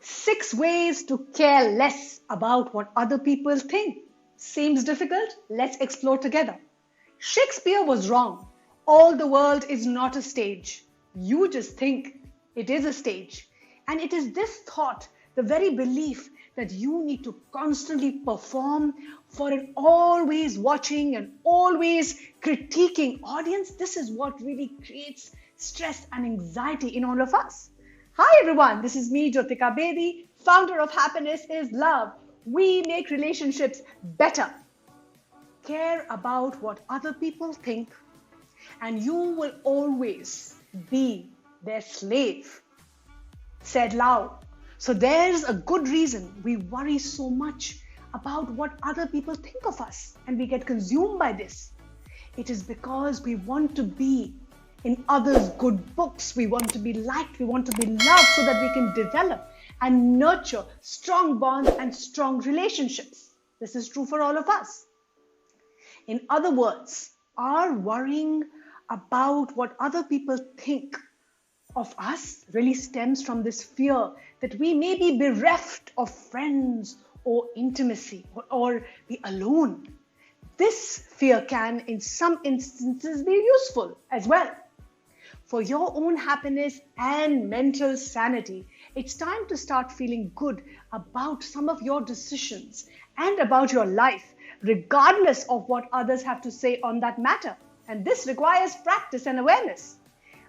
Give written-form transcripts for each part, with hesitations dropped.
6 ways to care less about what other people think. Seems difficult? Let's explore together. Shakespeare was wrong. All the world is not a stage. You just think it is a stage. And it is this thought, the very belief that you need to constantly perform for an always watching and always critiquing audience. This is what really creates stress and anxiety in all of us. Hi everyone, this is me, Jyotika Bedi, founder of Happiness is Love. We make relationships better. Care about what other people think, and you will always be their slave. Said loud. So there's a good reason we worry so much about what other people think of us and we get consumed by this. It is because we want to be in others' good books. We want to be liked, we want to be loved so that we can develop and nurture strong bonds and strong relationships. This is true for all of us. In other words, our worrying about what other people think of us really stems from this fear that we may be bereft of friends or intimacy or be alone. This fear can, in some instances, be useful as well. For your own happiness and mental sanity, it's time to start feeling good about some of your decisions and about your life, regardless of what others have to say on that matter. And this requires practice and awareness.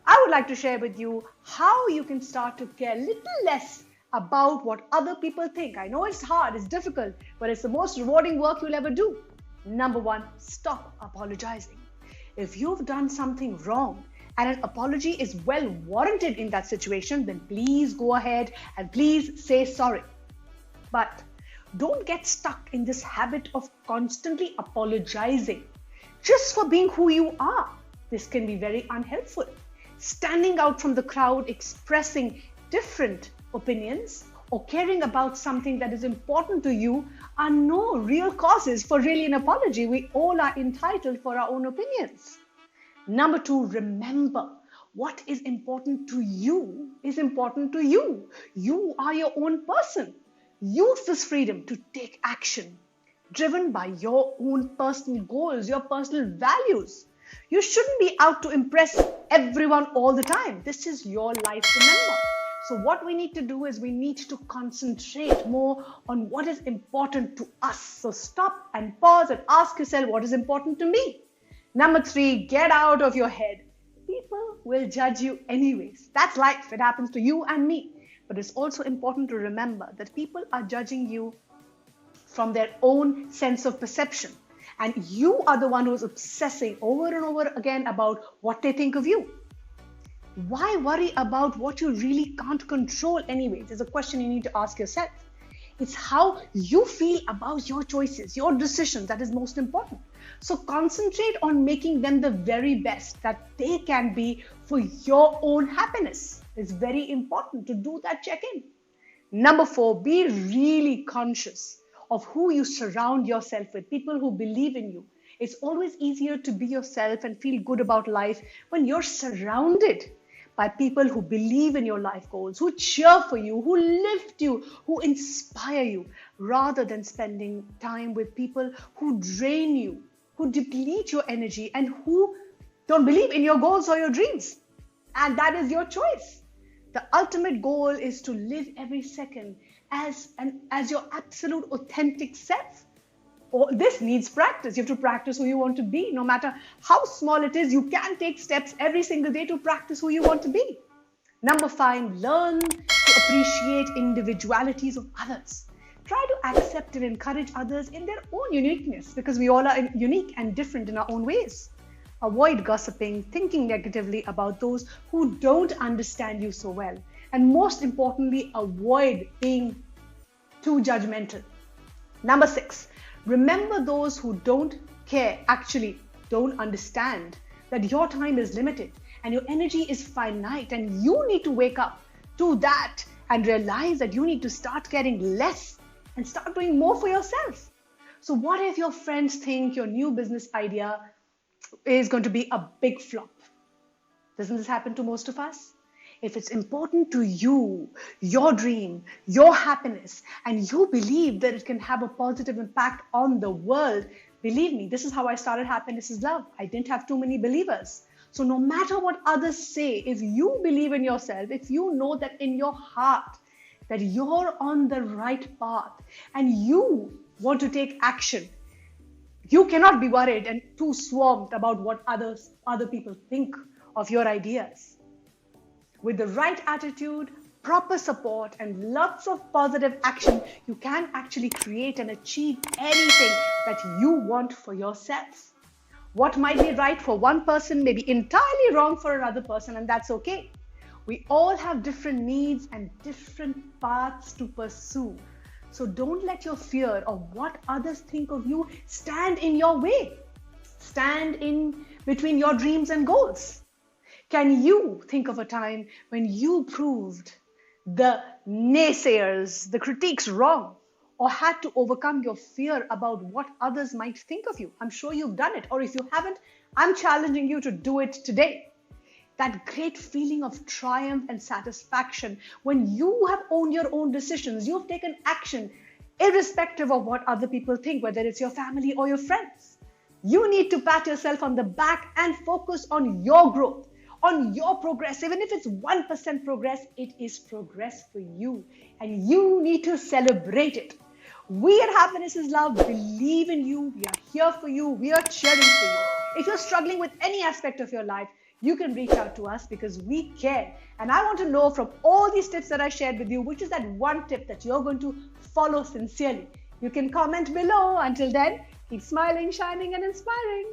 I would like to share with you how you can start to care a little less about what other people think. I know it's hard, it's difficult, but it's the most rewarding work you'll ever do. Number 1, stop apologizing. If you've done something wrong and an apology is well warranted in that situation, then please go ahead and please say sorry. But don't get stuck in this habit of constantly apologizing just for being who you are. This can be very unhelpful. Standing out from the crowd, expressing different opinions, or caring about something that is important to you are no real causes for really an apology. We all are entitled for our own opinions. Number 2, remember what is important to you is important to you. You are your own person. Use this freedom to take action, driven by your own personal goals, your personal values. You shouldn't be out to impress everyone all the time. This is your life, remember. So what we need to do is we need to concentrate more on what is important to us. So stop and pause and ask yourself, what is important to me? Number 3, get out of your head. People will judge you anyways. That's life. It happens to you and me. But it's also important to remember that people are judging you from their own sense of perception. And you are the one who's obsessing over and over again about what they think of you. Why worry about what you really can't control anyways? Is a question you need to ask yourself. It's how you feel about your choices, your decisions that is most important. So concentrate on making them the very best that they can be for your own happiness. It's very important to do that check-in. Number 4, be really conscious of who you surround yourself with, people who believe in you. It's always easier to be yourself and feel good about life when you're surrounded by people who believe in your life goals, who cheer for you, who lift you, who inspire you, rather than spending time with people who drain you, who deplete your energy, and who don't believe in your goals or your dreams. And that is your choice. The ultimate goal is to live every second as your absolute authentic self. This needs practice. You have to practice who you want to be. No matter how small it is, you can take steps every single day to practice who you want to be. Number 5, learn to appreciate individualities of others. Try to accept and encourage others in their own uniqueness, because we all are unique and different in our own ways. Avoid gossiping, thinking negatively about those who don't understand you so well. And most importantly, avoid being too judgmental. Number 6, remember those who don't care, actually don't understand that your time is limited and your energy is finite, and you need to wake up to that and realize that you need to start caring less and start doing more for yourself. So what if your friends think your new business idea is going to be a big flop? Doesn't this happen to most of us? If it's important to you, your dream, your happiness, and you believe that it can have a positive impact on the world, believe me, this is how I started Happiness is Love. I didn't have too many believers. So no matter what others say, if you believe in yourself, if you know that in your heart that you're on the right path and you want to take action, you cannot be worried and too swamped about what other people think of your ideas. With the right attitude, proper support, and lots of positive action, you can actually create and achieve anything that you want for yourself. What might be right for one person may be entirely wrong for another person, and that's okay. We all have different needs and different paths to pursue. So don't let your fear of what others think of you stand in your way. Stand in between your dreams and goals. Can you think of a time when you proved the naysayers, the critiques wrong, or had to overcome your fear about what others might think of you? I'm sure you've done it, or if you haven't, I'm challenging you to do it today. That great feeling of triumph and satisfaction when you have owned your own decisions, you've taken action, irrespective of what other people think, whether it's your family or your friends. You need to pat yourself on the back and focus on your growth, on your progress. Even if it's 1% progress, it is progress for you, and you need to celebrate it. We at Happiness is Love believe in you. We are here for you. We are cheering for you. If you're struggling with any aspect of your life, you can reach out to us because we care. And I want to know from all these tips that I shared with you, which is that one tip that you're going to follow sincerely. You can comment below. Until then, keep smiling, shining, and inspiring.